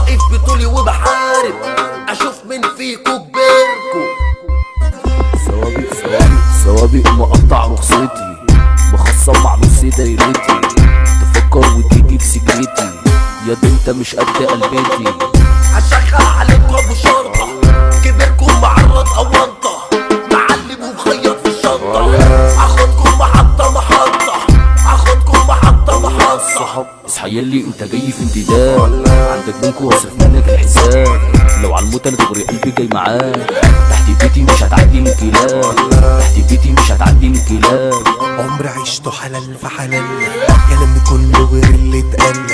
واقف بطولي وبحارب اشوف مين فيكو كبيركو. سوابق مقطع رخصتي، مخصم مع نص دايرتي، تفكر وتيجي في سكتي يا دي انت مش قد قلبتي. هشغل عليكم ابو شرطة، كبيركم معرض اوانطة، معلم ومخيط في الشنطة، هاخدكم محطة هاخدكم محطة. الصحاب اصحى يلي انت جاي في انتداب، عندك بنكو واصرف منك الحساب، لو على الموت انا دغري قلبي جاي معاك، تحت بيتي مش هتعدي من كلاب، تحت بيتي مش هتعدي من كلاب. عمر عشته حلال في حلال، كلامي كله غير اللي اتقال.